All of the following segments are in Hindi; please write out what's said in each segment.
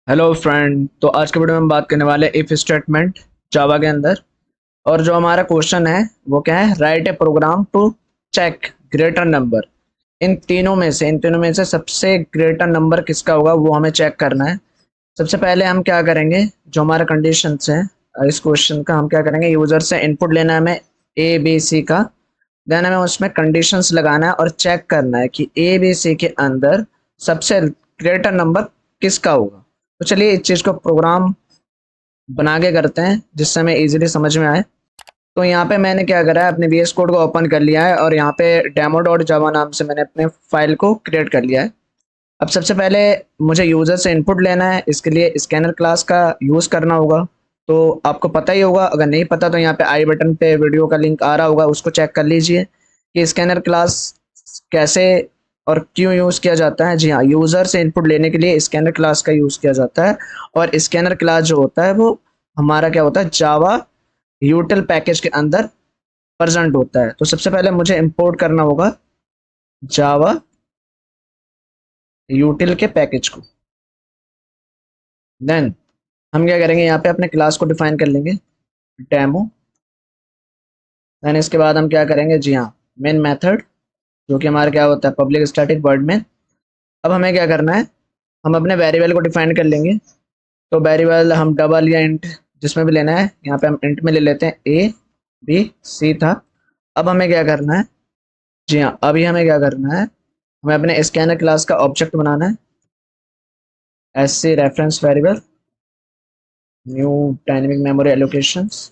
Hello friend. तो आज के वीडियो में हम बात करने वाले इफ स्टेटमेंट जावा के अंदर। और जो हमारा क्वेश्चन है वो क्या है, write a program to check greater number. इन तीनों में से सबसे ग्रेटर नंबर किसका होगा वो हमें चेक करना है। सबसे पहले हम क्या करेंगे, जो हमारा कंडीशंस है इस क्वेश्चन का, हम क्या करेंगे, यूजर से इनपुट लेना है हमें ए बी सी का। देन हमें उसमें कंडीशंस लगाना है और चेक करना है कि ए बी सी के अंदर सबसे ग्रेटर नंबर किसका होगा। तो चलिए इस चीज़ को प्रोग्राम बना के करते हैं जिससे हमें इजीली समझ में आए। तो यहाँ पे मैंने क्या करा है, अपने वीएस कोड को ओपन कर लिया है और यहाँ पे डेमो डॉट जावा नाम से मैंने अपने फाइल को क्रिएट कर लिया है। अब सबसे पहले मुझे यूज़र से इनपुट लेना है, इसके लिए स्कैनर क्लास का यूज़ करना होगा। तो आपको पता ही होगा, अगर नहीं पता तो यहाँ पे आई बटन पे वीडियो का लिंक आ रहा होगा, उसको चेक कर लीजिए कि स्कैनर क्लास कैसे और क्यों यूज़ किया जाता है। जी हाँ, यूज़र से इनपुट लेने के लिए स्कैनर क्लास का यूज़ किया जाता है। और स्कैनर क्लास जो होता है वो हमारा क्या होता है, जावा यूटिल पैकेज के अंदर प्रेजेंट होता है। तो सबसे पहले मुझे इंपोर्ट करना होगा जावा यूटिल के पैकेज को। देन हम क्या करेंगे, यहाँ पे अपने क्लास को डिफाइन कर लेंगे डेमो। देन इसके बाद हम क्या करेंगे, जी हाँ, मेन मेथड, जो कि हमारा क्या होता है, पब्लिक स्टैटिक वर्ड में। अब हमें क्या करना है, हम अपने वेरिएबल को डिफाइन कर लेंगे। तो वेरिएबल हम डबल या इंट जिसमें भी लेना है, यहाँ पे हम इंट में ले लेते हैं, ए बी सी था। अब हमें क्या करना है, जी हाँ, अभी हमें क्या करना है, हमें अपने स्कैनर क्लास का ऑब्जेक्ट बनाना है। S C reference variable new dynamic memory allocations.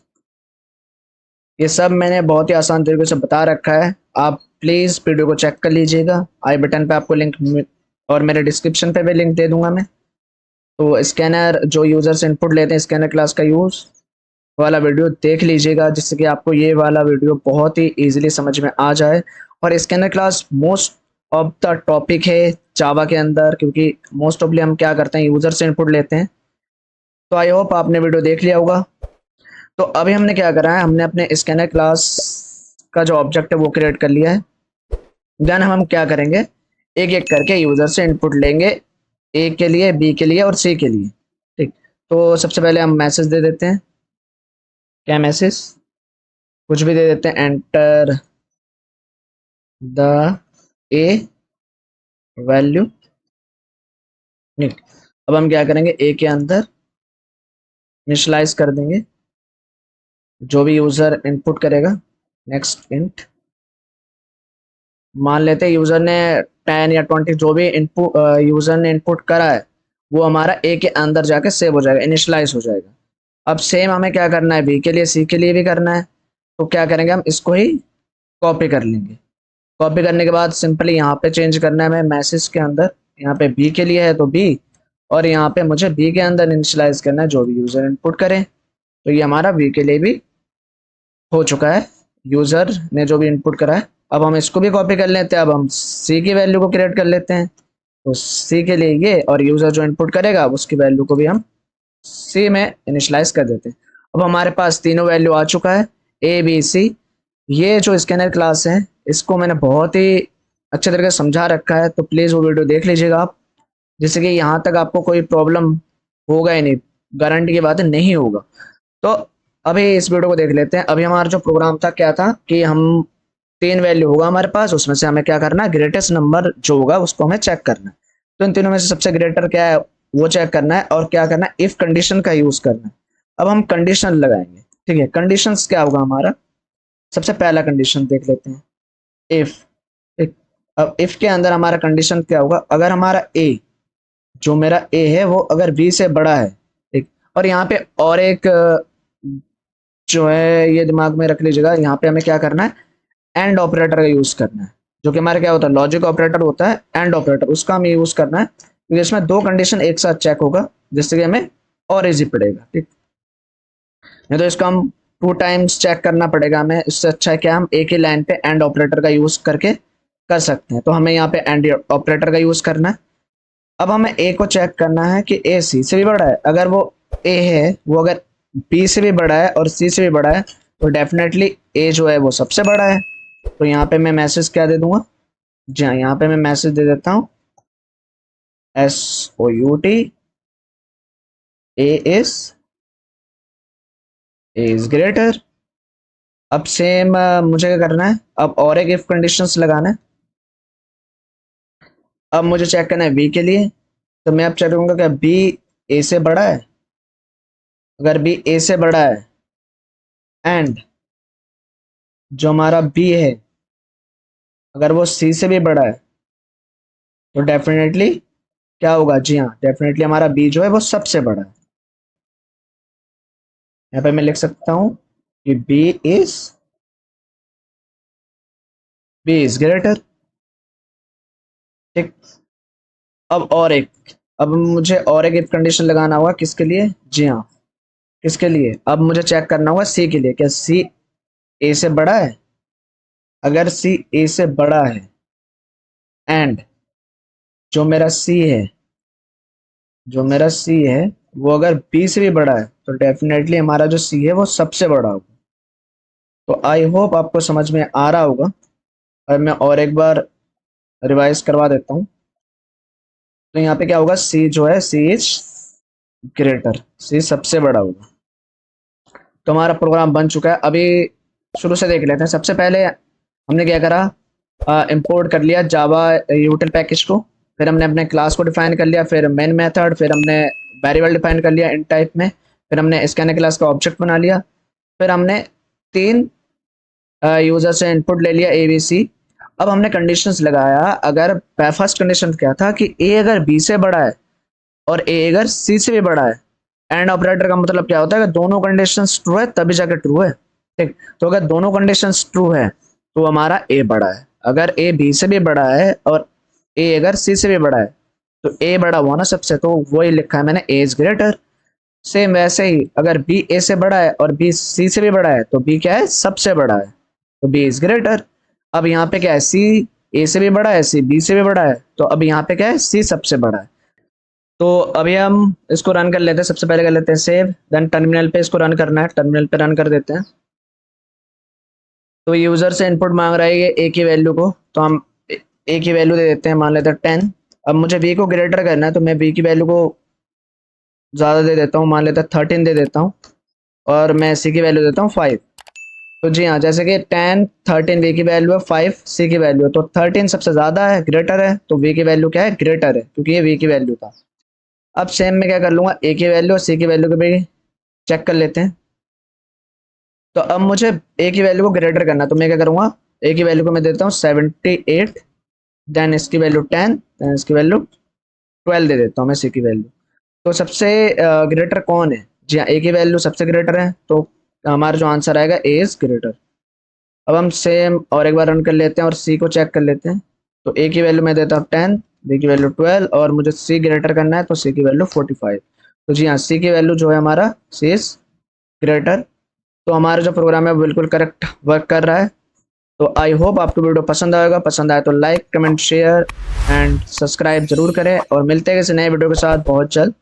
ये सब मैंने बहुत ही आसान तरीके से बता रखा है, आप प्लीज़ वीडियो को चेक कर लीजिएगा। आई बटन पे आपको लिंक और मेरे डिस्क्रिप्शन पे भी लिंक दे दूंगा मैं। तो स्कैनर जो यूज़र से इनपुट लेते हैं, स्कैनर क्लास का यूज़ वाला वीडियो देख लीजिएगा, जिससे कि आपको ये वाला वीडियो बहुत ही इजीली समझ में आ जाए। और scanner class most of the topic है जावा के अंदर, क्योंकि मोस्ट ऑफली हम क्या करते हैं, यूज़र से इनपुट लेते हैं। तो आई होप आपने वीडियो देख लिया होगा। तो अभी हमने क्या करा है, हमने अपने स्कैनर क्लास का जो ऑब्जेक्ट है वो क्रिएट कर लिया है। देन हम क्या करेंगे, एक एक करके यूज़र से इनपुट लेंगे, ए के लिए, बी के लिए और सी के लिए। ठीक, तो सबसे पहले हम मैसेज दे देते हैं। क्या मैसेज, कुछ भी दे देते हैं, एंटर द ए वैल्यू। नहीं, अब हम क्या करेंगे, ए के अंदर इनिशियलाइज कर देंगे जो भी यूज़र इनपुट करेगा। नेक्स्ट इंट, मान लेते हैं यूज़र ने 10 या 20 जो भी इनपुट यूज़र ने इनपुट करा है वो हमारा ए के अंदर जाके सेव हो जाएगा, इनिशियलाइज हो जाएगा। अब सेम हमें क्या करना है, बी के लिए, सी के लिए भी करना है। तो क्या करेंगे, हम इसको ही कॉपी कर लेंगे। कॉपी करने के बाद सिंपली यहाँ पे चेंज करना है हमें मैसेज के अंदर। यहाँ पे बी के लिए है तो बी, और यहाँ पे मुझे बी के अंदर इनिशियलाइज करना है जो भी यूज़र इनपुट करे। तो ये हमारा बी के लिए भी हो चुका है, यूज़र ने जो भी इनपुट करा है। अब हम इसको भी कॉपी कर लेते हैं, अब हम सी की वैल्यू को क्रिएट कर लेते हैं। तो सी के लिए ये, और यूज़र जो इनपुट करेगा उसकी वैल्यू को भी हम सी में इनिशियलाइज कर देते हैं। अब हमारे पास तीनों वैल्यू आ चुका है, ए बी सी। ये जो स्कैनर क्लास है इसको मैंने बहुत ही अच्छे तरीके से समझा रखा है, तो प्लीज़ वो वीडियो देख लीजिएगा आप, जिससे कि यहाँ तक आपको कोई प्रॉब्लम होगा ही नहीं, गारंटी की बात है नहीं होगा। तो अभी इस वीडियो को देख लेते हैं। अभी हमारा जो प्रोग्राम था क्या था कि हम तीन वैल्यू होगा हमारे पास, उसमें से हमें क्या करना है, ग्रेटेस्ट नंबर जो होगा उसको हमें चेक करना है। तो इन तीनों में से सबसे ग्रेटर क्या है वो चेक करना है, और क्या करना है, इफ कंडीशन का यूज करना है। अब हम कंडीशन लगाएंगे, ठीक है। कंडीशंस क्या होगा हमारा, सबसे पहला कंडीशन देख लेते हैं, इफ। अब इफ के अंदर हमारा कंडीशन क्या होगा, अगर हमारा ए, जो मेरा ए है वो अगर बी से बड़ा है, ठीक। और यहाँ पे और एक जो है ये दिमाग में रख लीजिएगा, यहाँ पे हमें क्या करना है, एंड ऑपरेटर का यूज करना है। जो कि हमारा क्या होता है, लॉजिक ऑपरेटर होता है, एंड ऑपरेटर उसका हमें यूज करना है, क्योंकि इसमें दो कंडीशन एक साथ चेक होगा, जिससे कि हमें और इजी पड़ेगा, ठीक। नहीं तो इसको हम टू टाइम्स चेक करना पड़ेगा हमें, इससे अच्छा है कि हम एक ही लाइन पे एंड ऑपरेटर का यूज करके कर सकते हैं। तो हमें यहाँ पे एंड ऑपरेटर का यूज करना है। अब हमें ए को चेक करना है कि ए सी से भी बड़ा है। अगर वो ए है वो अगर बी से भी बड़ा है और सी से भी बड़ा है, तो डेफिनेटली ए जो है वो सबसे बड़ा है। तो यहाँ पे मैं मैसेज क्या दे दूंगा, जी हाँ, यहाँ पे मैं मैसेज दे देता हूँ SOUT ए इज ग्रेटर। अब सेम मुझे क्या करना है, अब और एक इफ कंडीशंस लगाना है। अब मुझे चेक करना है बी के लिए, तो मैं अब चेक करूंगा क्या बी ए से बड़ा है। अगर बी ए से बड़ा है एंड जो हमारा बी है अगर वो सी से भी बड़ा है, तो डेफिनेटली क्या होगा, जी हाँ डेफिनेटली हमारा बी जो है वो सबसे बड़ा है। यहाँ पे मैं लिख सकता हूँ कि बी इज ग्रेटर। ठीक। अब मुझे और एक इफ कंडीशन लगाना होगा, किसके लिए, जी हाँ किसके लिए, अब मुझे चेक करना होगा सी के लिए, क्या सी ए से बड़ा है। अगर सी ए से बड़ा है एंड जो मेरा सी है जो मेरा सी है वो अगर बी से भी बड़ा है, तो डेफिनेटली हमारा जो सी है वो सबसे बड़ा होगा। तो आई होप आपको समझ में आ रहा होगा, और मैं और एक बार रिवाइज करवा देता हूँ। तो यहाँ पे क्या होगा, सी जो है सी इज ग्रेटर, सी सबसे बड़ा होगा। तो हमारा प्रोग्राम बन चुका है। अभी शुरू से देख लेते हैं। सबसे पहले हमने क्या करा, इंपोर्ट कर लिया जावा यूटिल पैकेज को। फिर हमने अपने क्लास को डिफाइन कर लिया, फिर मेन मेथड, फिर हमने वेरिएबल डिफाइन कर लिया इन टाइप में, फिर हमने स्कैनर क्लास का ऑब्जेक्ट बना लिया। फिर हमने 3 यूजर से इनपुट ले लिया ए बी सी। अब हमने कंडीशंस लगाया। अगर फर्स्ट कंडीशन क्या था कि ए अगर बी से बड़ा है और ए अगर सी से भी बड़ा है। एंड ऑपरेटर का मतलब क्या होता है, कि दोनों कंडीशंस ट्रू है तभी जाके ट्रू है। ठीक। तो अगर दोनों कंडीशंस ट्रू है तो हमारा ए बड़ा है। अगर ए बी से भी बड़ा है और ए अगर सी से भी बड़ा है, तो ए बड़ा हुआ ना सबसे, तो वही लिखा है मैंने, ए इज ग्रेटर। सेम वैसे ही अगर बी ए से बड़ा है और बी सी से भी बड़ा है, तो बी क्या है, सबसे बड़ा है, तो बी इज ग्रेटर। अब यहाँ पे क्या है, सी ए से भी बड़ा है, सी बी से भी बड़ा है, तो अब यहाँ पे क्या है, सी सबसे बड़ा है। तो अभी हम इसको रन कर लेते हैं। सबसे पहले कर लेते हैं सेव, देन टर्मिनल पे इसको रन करना है, टर्मिनल पे रन कर देते हैं। तो यूजर से इनपुट मांग रहा है ये ए की वैल्यू को, तो हम ए की वैल्यू दे देते हैं, मान लेते हैं 10। अब मुझे बी को ग्रेटर करना है, तो मैं बी की वैल्यू को ज़्यादा दे देता हूँ, मान लेते हैं 13 दे देता हूँ। और मैं सी की वैल्यू देता हूँ 5। तो जी हाँ, जैसे कि 10 13 वी की वैल्यू है, 5 सी की वैल्यू है, तो 13 सबसे ज़्यादा है, ग्रेटर है, तो वी की वैल्यू क्या है, ग्रेटर है, क्योंकि ये वी की वैल्यू था। अब सेम में क्या कर लूँगा, ए की वैल्यू और सी की वैल्यू को भी चेक कर लेते हैं। तो अब मुझे ए की वैल्यू को ग्रेटर करना, तो मैं क्या करूँगा, ए की वैल्यू को मैं देता हूँ 78, देन इसकी वैल्यू 10, देन इसकी वैल्यू 12 दे देता हूँ मैं सी की वैल्यू। तो सबसे ग्रेटर कौन है, जी हाँ ए की वैल्यू सबसे ग्रेटर है, तो हमारा जो आंसर आएगा ए इज ग्रेटर। अब हम सेम और एक बार रन कर लेते हैं और सी को चेक कर लेते हैं। तो ए की वैल्यू मैं देता हूँ 10, बी की वैल्यू 12, और मुझे सी ग्रेटर करना है, तो सी की वैल्यू 45। तो जी हाँ, सी की वैल्यू जो है हमारा, सी इज ग्रेटर। तो हमारा जो प्रोग्राम है वो बिल्कुल करेक्ट वर्क कर रहा है। तो आई होप आपको वीडियो पसंद आएगा, पसंद आए तो like comment share and subscribe जरूर करें, और मिलते हैं किसी नए वीडियो के साथ बहुत जल्द।